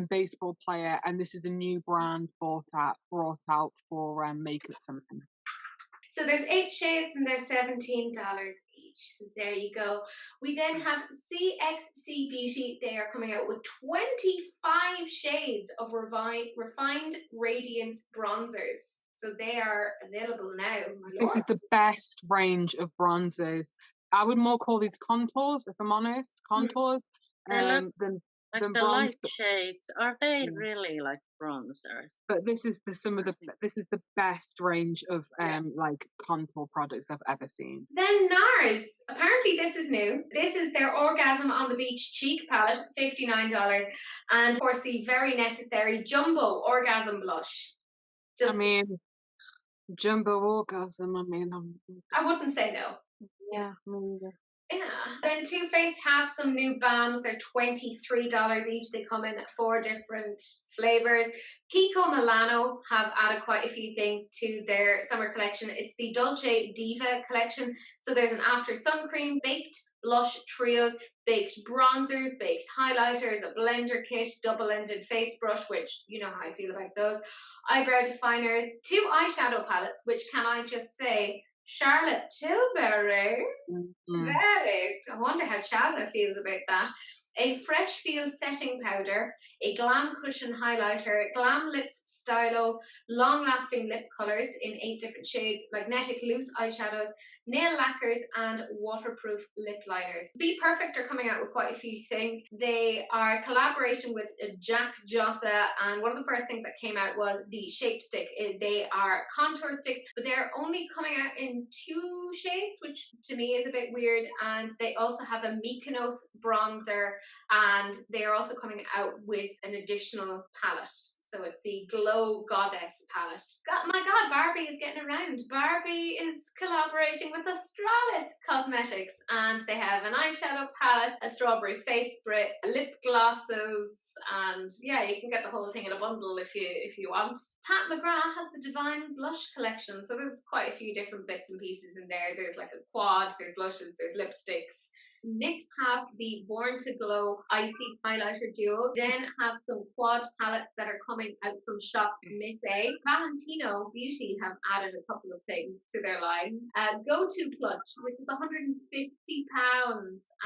[SPEAKER 3] baseball player, and this is a new brand brought out for makeup for men.
[SPEAKER 1] So there's 8 shades and they're $17 each. So there you go. We then have CXC Beauty. They are coming out with 25 shades of refined radiance bronzers. So they are available now.
[SPEAKER 3] This is the best range of bronzers. I would more call these contours, if I'm honest. Contours than
[SPEAKER 2] like the
[SPEAKER 3] bronze.
[SPEAKER 2] light shades. Are they really like bronzers?
[SPEAKER 3] But this is the best range of like contour products I've ever seen.
[SPEAKER 1] Then NARS. Apparently this is new. This is their Orgasm on the Beach cheek palette, $59. And of course the very necessary Jumbo Orgasm blush.
[SPEAKER 3] I mean, Jumbo Orgasm,
[SPEAKER 1] I wouldn't say no.
[SPEAKER 3] Yeah, me either.
[SPEAKER 1] Yeah. Then Too Faced have some new balms. They're $23 each. They come in 4 different flavors. Kiko Milano have added quite a few things to their summer collection. It's the Dolce Diva collection. So there's an after sun cream, baked blush trios, baked bronzers, baked highlighters, a blender kit, double-ended face brush, which you know how I feel about those, eyebrow definers, 2 eyeshadow palettes, which can I just say, Charlotte Tilbury. Very. I wonder how Chazza feels about that. A Fresh Feel setting powder, a Glam Cushion highlighter, Glam Lips Stylo, long-lasting lip colours in 8 different shades, magnetic loose eyeshadows, nail lacquers, and waterproof lip liners. Be Perfect are coming out with quite a few things. They are a collaboration with Jack Jossa, and one of the first things that came out was the Shape Stick. They are contour sticks, but they're only coming out in 2 shades, which to me is a bit weird. And they also have a Mykonos bronzer, and they are also coming out with an additional palette. So it's the Glow Goddess palette. My God, Barbie is getting around. Barbie is collaborating with Australis Cosmetics, and they have an eyeshadow palette, a strawberry face spray, lip glosses, and yeah, you can get the whole thing in a bundle if you want. Pat McGrath has the Divine Blush collection, so there's quite a few different bits and pieces in there. There's like a quad, there's blushes, there's lipsticks. NYX have the Born to Glow Icy Highlighter Duo. Then have some quad palettes that are coming out from Shop Miss A. Valentino Beauty have added a couple of things to their line. Go To Clutch, which is £150,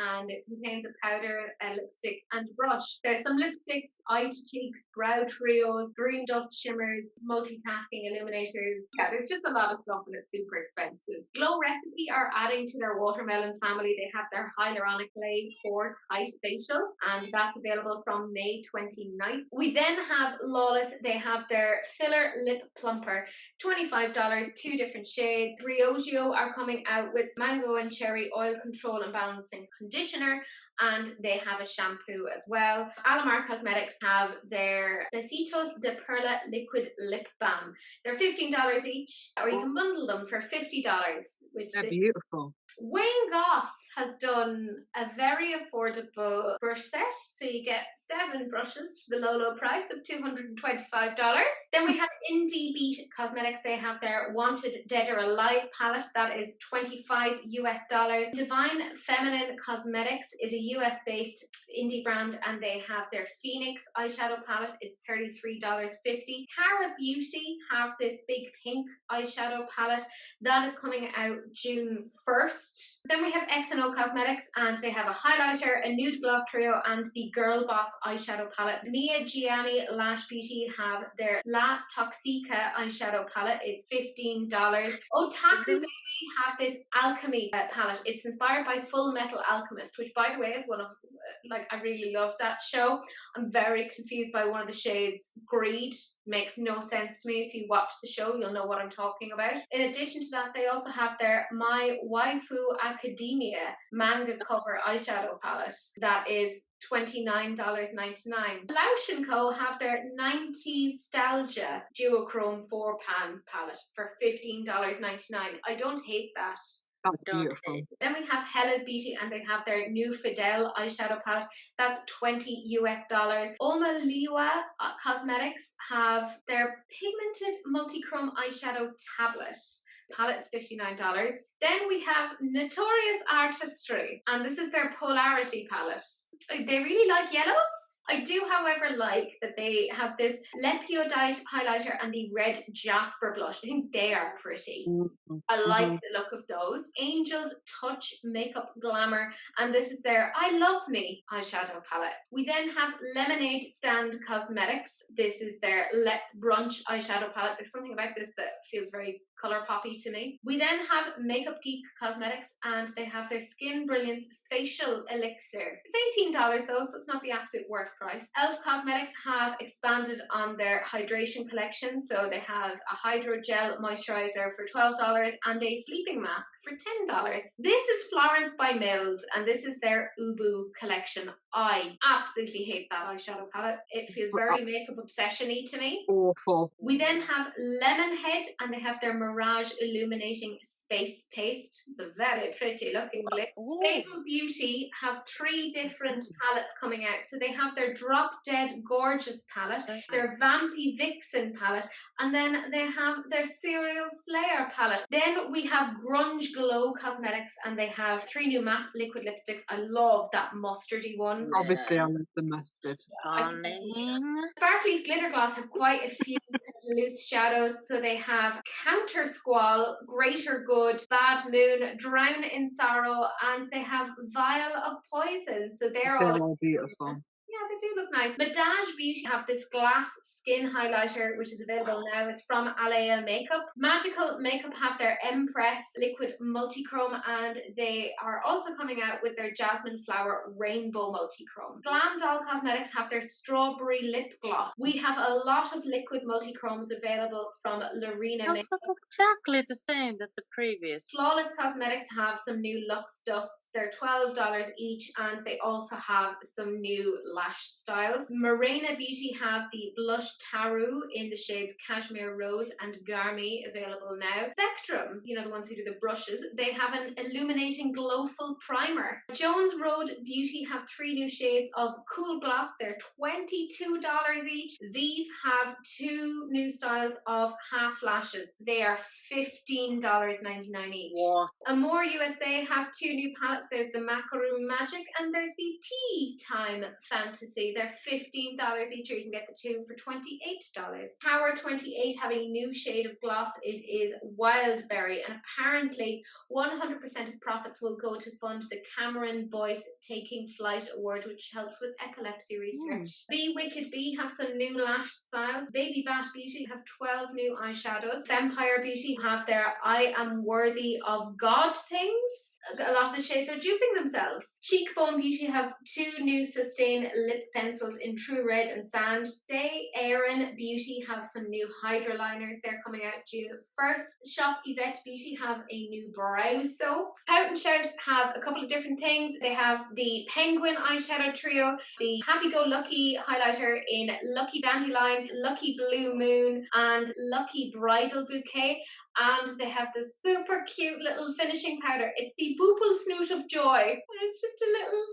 [SPEAKER 1] and it contains a powder, a lipstick, and brush. There's some lipsticks, eye to cheeks, brow trios, green dust shimmers, multitasking illuminators. Yeah, there's just a lot of stuff, and it's super expensive. Glow Recipe are adding to their watermelon family. They have their Hyaluronic Clay for Tight Facial, and that's available from May 29th. We then have Lawless. They have their Filler Lip Plumper, $25, 2 different shades. Briogeo are coming out with Mango and Cherry Oil Control and Balancing Conditioner, and they have a shampoo as well. Alamar Cosmetics have their Besitos de Perla Liquid Lip Balm. They're $15 each, or you can bundle them for $50, which
[SPEAKER 3] They're
[SPEAKER 1] is
[SPEAKER 3] beautiful.
[SPEAKER 1] Wayne Goss has done a very affordable brush set, so you get 7 brushes for the low price of $225. Then we have Indie Beat Cosmetics. They have their Wanted Dead or Alive palette, that is $25. Divine Feminine Cosmetics is a US based indie brand, and they have their Phoenix eyeshadow palette. It's $33.50. Cara Beauty have this big pink eyeshadow palette that is coming out June 1st. Then we have X&O Cosmetics, and they have a highlighter, a nude gloss trio, and the Girl Boss eyeshadow palette. Mia Gianni Lash Beauty have their La Toxica eyeshadow palette. It's $15. Otaku Baby have this Alchemy palette. It's inspired by Full Metal Alchemist, which, by the way, is one of, I really love that show. I'm very confused by one of the shades. Greed makes no sense to me. If you watch the show, you'll know what I'm talking about. In addition to that, they also have their My Waifu Academia manga cover eyeshadow palette. That is $29.99. Lausch & Co. have their 90s Nostalgia Duochrome 4-pan palette for $15.99. I don't hate that.
[SPEAKER 3] That's beautiful.
[SPEAKER 1] Then we have Hella's Beauty, and they have their new Fidel eyeshadow palette. That's $20. Oma Liwa Cosmetics have their pigmented multichrome eyeshadow tablet. Palette's $59. Then we have Notorious Artistry, and this is their Polarity palette. They really like yellows. I do, however, like that they have this Lepiodite highlighter and the red Jasper blush. I think they are pretty. I like the look of those. Angel's Touch Makeup Glamour, and this is their I Love Me eyeshadow palette. We then have Lemonade Stand Cosmetics. This is their Let's Brunch eyeshadow palette. There's something about this that feels very colour poppy to me. We then have Makeup Geek Cosmetics, and they have their Skin Brilliance Facial Elixir. It's $18 though, so it's not the absolute worst price. Elf Cosmetics have expanded on their hydration collection, so they have a Hydro Gel Moisturizer for $12 and a sleeping mask for $10. This is Florence by Mills, and this is their Ubu collection. I absolutely hate that eyeshadow palette. It feels very makeup obsession-y to me.
[SPEAKER 3] Awful.
[SPEAKER 1] We then have Lemonhead, and they have their Mirage Illuminating Space Paste. It's a very pretty looking lip. Fatal Beauty have 3 different palettes coming out. So they have their Drop Dead Gorgeous palette, their Vampy Vixen palette, and then they have their Serial Slayer palette. Then we have Grunge Glow Cosmetics, and they have 3 new matte liquid lipsticks. I love that mustardy one.
[SPEAKER 3] Obviously, I love the mustard.
[SPEAKER 1] Sparkly's Glitter Gloss have quite a few loose shadows. So they have Counter Squall, Greater Good, Bad Moon, Drown in Sorrow, and they have Vial of Poison. So they're all
[SPEAKER 3] beautiful.
[SPEAKER 1] Yeah, they do look nice. Madage Beauty have this glass skin highlighter, which is available now. It's from Alea Makeup. Magical Makeup have their Empress Liquid Multichrome, and they are also coming out with their Jasmine Flower Rainbow Multichrome. Glam Doll Cosmetics have their Strawberry Lip Gloss. We have a lot of liquid multichromes available from Lorena Makeup.
[SPEAKER 2] That's exactly the same as the previous.
[SPEAKER 1] Flawless Cosmetics have some new Luxe Dusts. They're $12 each, and they also have some new lash styles. Morena Beauty have the Blush Taru in the shades Cashmere Rose and Garmy available now. Spectrum, you know, the ones who do the brushes, they have an illuminating glowful primer. Jones Road Beauty have 3 new shades of Cool Gloss. They're $22 each. Vive have 2 new styles of half lashes. They are $15.99 each.
[SPEAKER 2] What?
[SPEAKER 1] Amore USA have 2 new palettes. There's the Macaroon Magic and there's the Tea Time Fantasy. They're $15 each, or you can get the 2 for $28. Power 28 have a new shade of gloss. It is Wildberry, and apparently 100% of profits will go to fund the Cameron Boyce Taking Flight Award, which helps with epilepsy research. Be Wicked Bee have some new lash styles. Baby Bat Beauty have 12 new eyeshadows. Vampire Beauty have their I Am Worthy of God things. A lot of the shades are duping themselves. Cheekbone Beauty have 2 new Sustain lip pencils in True Red and Sand. Say Erin Beauty have some new Hydra liners. They're coming out June 1st. Shop Yvette Beauty have a new brow soap. Pout and Shout have a couple of different things. They have the Penguin eyeshadow trio, the Happy Go Lucky highlighter in Lucky Dandelion, Lucky Blue Moon, and Lucky Bridal Bouquet. And they have this super cute little finishing powder. It's the Boople Snoot of Joy. And it's just a little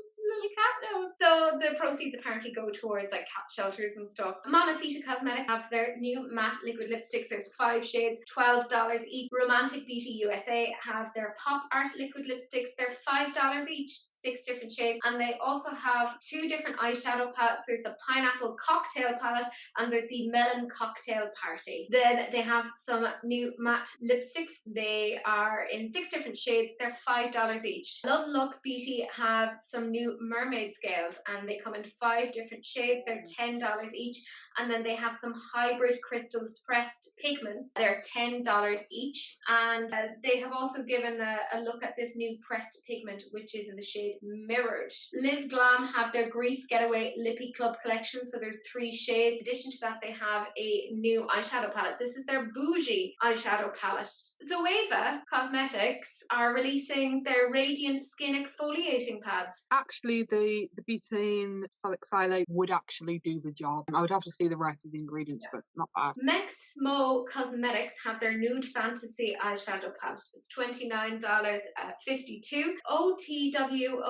[SPEAKER 1] cat nose. So the proceeds apparently go towards like cat shelters and stuff. Mamacita Cosmetics have their new matte liquid lipsticks. There's 5 shades, $12 each. Romantic Beauty USA have their Pop Art liquid lipsticks. They're $5 each. 6 different shades, and they also have 2 different eyeshadow palettes. There's the Pineapple Cocktail palette and there's the Melon Cocktail Party. Then they have some new matte lipsticks. They are in 6 different shades. They're $5 each. Love Lux Beauty have some new mermaid scales and they come in 5 different shades. They're $10 each. And then they have some hybrid crystals pressed pigments. They're $10 each. And they have also given a look at this new pressed pigment, which is in the shade Mirrored. Live Glam have their Grease Getaway Lippy Club collection. So there's 3 shades. In addition to that, they have a new eyeshadow palette. This is their Bougie eyeshadow palette. Zoeva Cosmetics are releasing their Radiant Skin Exfoliating Pads.
[SPEAKER 3] Actually, the butane salicylate would actually do the job. I would have to see the rest of the ingredients, but not bad.
[SPEAKER 1] Mexmo Cosmetics have their Nude Fantasy eyeshadow palette. It's $29.52. OTWOO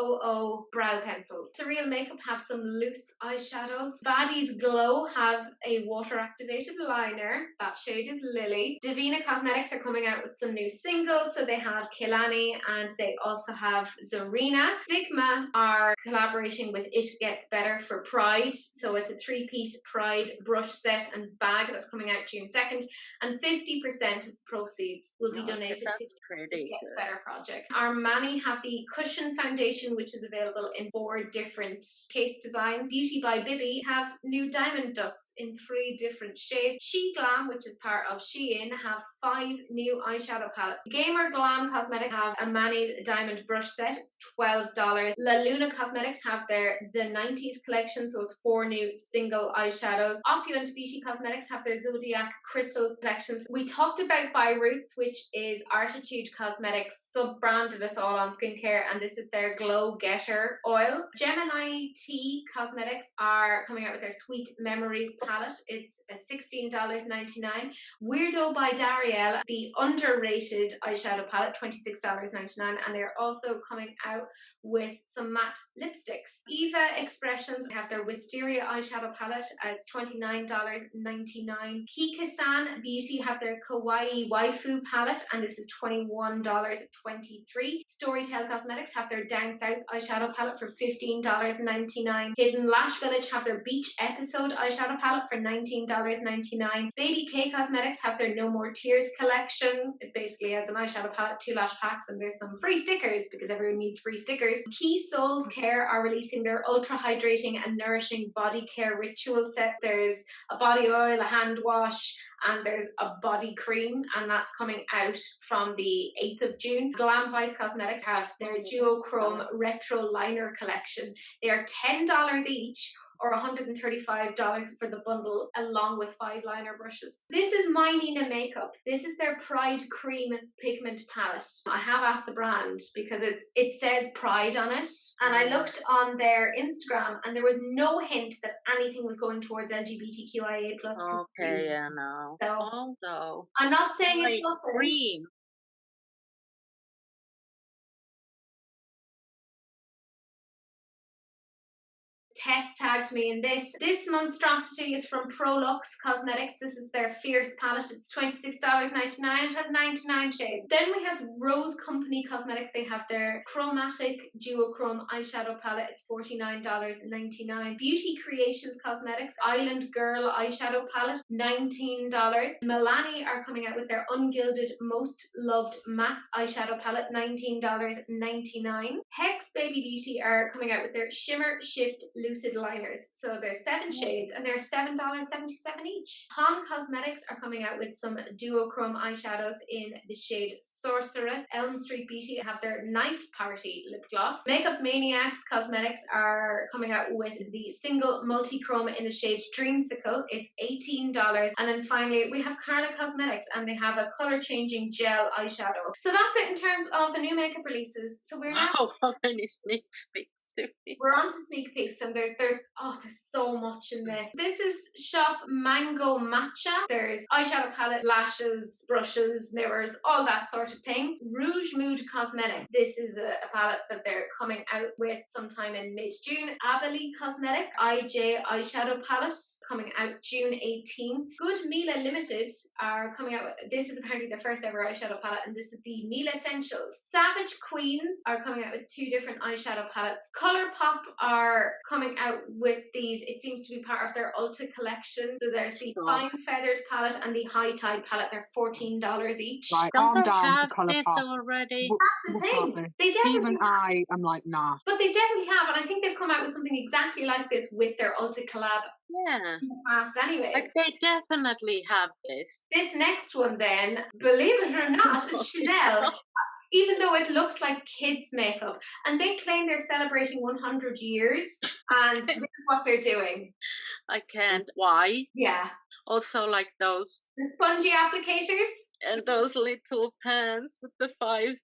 [SPEAKER 1] brow pencils. Surreal Makeup have some loose eyeshadows. Baddies Glow have a water activated liner. That shade is Lily. Divina Cosmetics are coming out with some new singles. So they have Kehlani and they also have Zarina. Sigma are collaborating with It Gets Better for Pride. So it's a 3-piece Pride brush set and bag that's coming out June 2nd. And 50% of the proceeds will be donated to the It Gets Better project. Armani have the Cushion Foundation, which is available in 4 different case designs. Beauty by Bibi have new diamond dusts in 3 different shades. She Glam, which is part of Shein, have 5 new eyeshadow palettes. Gamer Glam Cosmetics have Armani's diamond brush set. It's $12. La Luna Cosmetics have the 90s collection, so it's 4 new single eyeshadows. Opulent Beauty Cosmetics have their Zodiac crystal collections. We talked about By Roots, which is Artitude Cosmetics sub-branded. It's all on skincare, and this is their Glow Getter oil. Gemini Tea Cosmetics are coming out with their Sweet Memories palette. It's $16.99. Weirdo by Darielle, the underrated eyeshadow palette, $26.99, and they're also coming out with some matte lipsticks. Eva Expressions have their Wisteria eyeshadow palette. It's $29.99. Kika-san Beauty have their Kawaii Waifu palette, and this is $21.23. Storytell Cosmetics have their Down South eyeshadow palette for $15.99. Hidden Lash Village have their Beach Episode eyeshadow palette for $19.99. Baby K Cosmetics have their No More Tears collection. It basically has an eyeshadow palette, 2 lash packs, and there's some free stickers because everyone needs free stickers. Key Souls Care are releasing their ultra hydrating and nourishing body care ritual set. There's a body oil, a hand wash, and there's a body cream, and that's coming out from the 8th of June. Glam Vice Cosmetics have their Duochrome Retro Liner collection. They are $10 each, or $135 for the bundle, along with 5 liner brushes. This is My Nina Makeup. This is their Pride Cream Pigment Palette. I have asked the brand because it says Pride on it, and I looked on their Instagram and there was no hint that anything was going towards LGBTQIA+.
[SPEAKER 2] Okay, I know.
[SPEAKER 1] So,
[SPEAKER 2] Although,
[SPEAKER 1] I'm not saying it
[SPEAKER 2] like
[SPEAKER 1] doesn't.
[SPEAKER 2] cream.
[SPEAKER 1] Test tagged me in this. This monstrosity is from Prolux Cosmetics. This is their Fierce palette. It's $26.99. It has 99 shades. Then we have Rose Company Cosmetics. They have their Chromatic Duochrome eyeshadow palette. It's $49.99. Beauty Creations Cosmetics Island Girl eyeshadow palette, $19. Milani are coming out with their Ungilded Most Loved Matte eyeshadow palette, $19.99. Hex Baby Beauty are coming out with their Shimmer Shift Lucid liners. So there's 7 shades and they're $7.77 each. Han Cosmetics are coming out with some duochrome eyeshadows in the shade Sorceress. Elm Street Beauty have their Knife Party lip gloss. Makeup Maniacs Cosmetics are coming out with the single multi-chrome in the shade Dreamsicle. It's $18. And then finally we have Carla Cosmetics and they have a color changing gel eyeshadow. So that's it in terms of the new makeup releases. So we're now
[SPEAKER 2] How many sneak peeks do we?
[SPEAKER 1] we're on to sneak peeks, and there's so much in there. This is Shop Mango Matcha. There's eyeshadow palette, lashes, brushes, mirrors, all that sort of thing. Rouge Mood Cosmetics. This is a palette that they're coming out with sometime in mid-June. Abelie Cosmetics IJ eyeshadow palette coming out June 18th. Good Mila Limited are coming out with, this is apparently their first ever eyeshadow palette, and this is the Mila Essentials. Savage Queens are coming out with 2 different eyeshadow palettes. Colourpop are coming out with these, it seems to be part of their Ulta collection. So there's the Fine Feathered palette and the High Tide palette. They're $14 each.
[SPEAKER 3] Right,
[SPEAKER 2] Don't
[SPEAKER 3] arm
[SPEAKER 2] they
[SPEAKER 3] down
[SPEAKER 2] have
[SPEAKER 3] for
[SPEAKER 2] this
[SPEAKER 3] Colourpop.
[SPEAKER 2] already?
[SPEAKER 1] That's the thing. They definitely
[SPEAKER 3] Even I am like, nah.
[SPEAKER 1] But they definitely have, and I think they've come out with something exactly like this with their Ulta collab
[SPEAKER 2] Yeah.
[SPEAKER 1] in the past anyways.
[SPEAKER 2] Like they definitely have this.
[SPEAKER 1] This next one then, believe it or not, is Chanel. Even though it looks like kids' makeup. And they claim they're celebrating 100 years, and this is what they're doing.
[SPEAKER 2] I can't. Why?
[SPEAKER 1] Yeah.
[SPEAKER 2] Also, like those
[SPEAKER 1] The spongy applicators.
[SPEAKER 2] and those little pans with the 5s.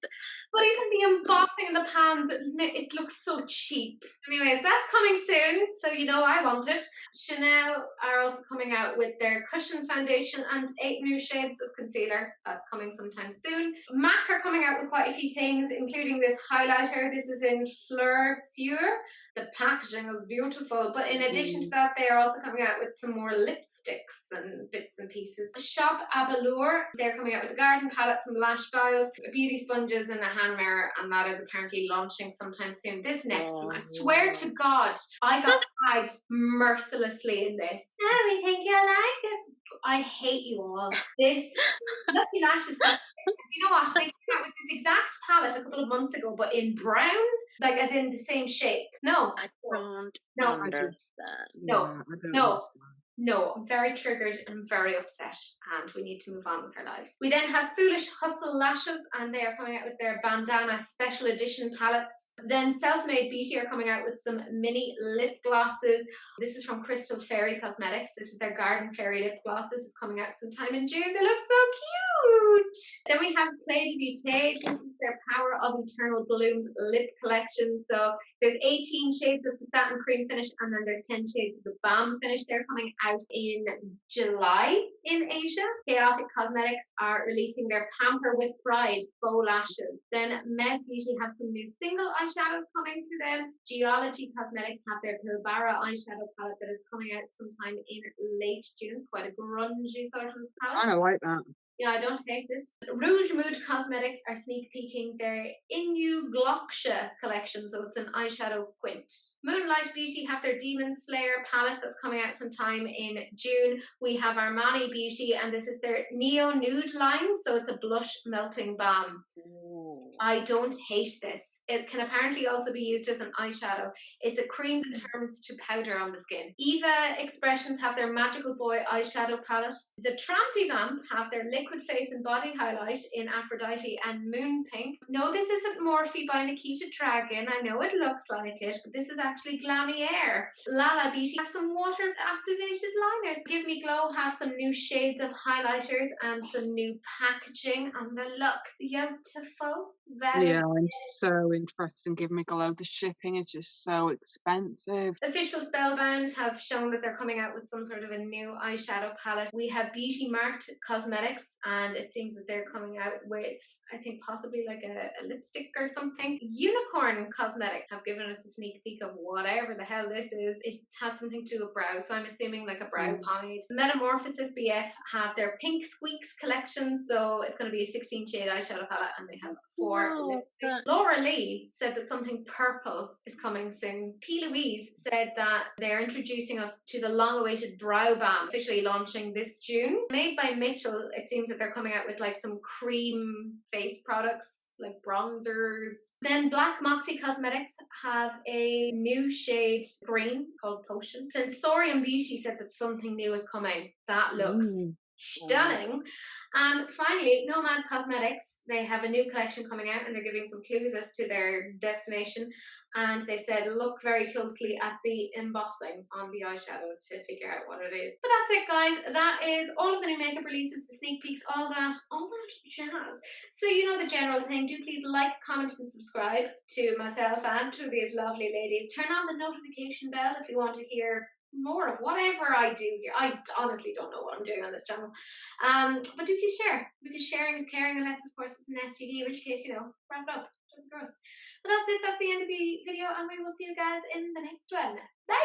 [SPEAKER 1] But even the embossing in the pans, it looks so cheap. Anyways, that's coming soon, so you know I want it. Chanel are also coming out with their Cushion Foundation and 8 new shades of concealer. That's coming sometime soon. MAC are coming out with quite a few things, including this highlighter. This is in Fleur Sur. The packaging is beautiful, but in addition to that, they are also coming out with some more lipsticks and bits and pieces. Shop Abelure, they're coming out with a garden palette, some lash styles, beauty sponges, and a hand mirror, and that is apparently launching sometime soon. This next one, I swear to God, I got tagged mercilessly in this. Oh, we think you like this. I hate you all. This Lucky Lashes. Do you know what? They came out with this exact palette a couple of months ago, but in brown, like as in the same shape. No,
[SPEAKER 2] I don't
[SPEAKER 1] no,
[SPEAKER 2] understand.
[SPEAKER 1] No.
[SPEAKER 3] Yeah, I don't
[SPEAKER 1] No.
[SPEAKER 3] understand.
[SPEAKER 1] No, I'm very triggered and I'm very upset, and we need to move on with our lives. We then have Foolish Hustle Lashes, and they are coming out with their Bandana Special Edition palettes. Then Self-Made Beauty are coming out with some mini lip glosses. This is from Crystal Fairy Cosmetics. This is their Garden Fairy lip gloss. This is coming out sometime in June. They look so cute. Then we have Clé de Beauté. This is their Power of Eternal Blooms lip collection. So there's 18 shades of the satin cream finish, and then there's 10 shades of the balm finish. They're coming out in July in Asia. Chaotic Cosmetics are releasing their Pamper with Pride faux lashes. Then Mez Beauty have some new single eyeshadows coming to them. Geology Cosmetics have their Pilbara eyeshadow palette that is coming out sometime in late June. It's quite a grungy sort of palette.
[SPEAKER 3] I don't like that.
[SPEAKER 1] Yeah, I don't hate it. Rouge Mood Cosmetics are sneak peeking their Inu Glocksha collection, so it's an eyeshadow quint. Moonlight Beauty have their Demon Slayer palette that's coming out sometime in June. We have Armani Beauty, and this is their Neo Nude line, so it's a blush melting balm.
[SPEAKER 2] Ooh.
[SPEAKER 1] I don't hate this. It can apparently also be used as an eyeshadow. It's a cream that turns to powder on the skin. Eva Expressions have their Magical Boy eyeshadow palette. The Trampy Vamp have their Liquid Face and Body Highlight in Aphrodite and Moon Pink. No, this isn't Morphe by Nikita Dragon. I know it looks like it, but this is actually Glammy Air. Lala Beauty have some water activated liners. Give Me Glow have some new shades of highlighters and some new packaging, and they look beautiful. Very
[SPEAKER 3] Yeah, I'm so interested in Give Me Glow. The shipping is just so expensive.
[SPEAKER 1] Official Spellbound have shown that they're coming out with some sort of a new eyeshadow palette. We have Beauty Marked Cosmetics, and it seems that they're coming out with, I think, possibly like a lipstick or something. Unicorn Cosmetic have given us a sneak peek of whatever the hell this is. It has something to do with brow, so I'm assuming like a brow pomade. Metamorphosis BF have their Pink Squeaks collection, so it's going to be a 16 shade eyeshadow palette, and they have 4 lipsticks. Laura Lee said that something purple is coming soon. P. Louise said that they're introducing us to the long-awaited Brow Balm, officially launching this June. Made by Mitchell, it seems that they're coming out with like some cream face products, like bronzers. Then Black Moxie Cosmetics have a new shade green called Potion. Sensorium Beauty said that something new is coming. That looks stunning. And finally, Nomad Cosmetics, they have a new collection coming out, and they're giving some clues as to their destination. And they said look very closely at the embossing on the eyeshadow to figure out what it is. But that's it, guys. That is all of the new makeup releases, the sneak peeks, all that jazz. So you know the general thing. Do please like, comment, and subscribe to myself and to these lovely ladies. Turn on the notification bell if you want to hear more of whatever I do here. I honestly don't know what I'm doing on this channel. But do please share, because sharing is caring, unless of course it's an STD, in which case, you know, wrap it up. Don't be gross. But that's it. That's the end of the video, and we will see you guys in the next one. Bye!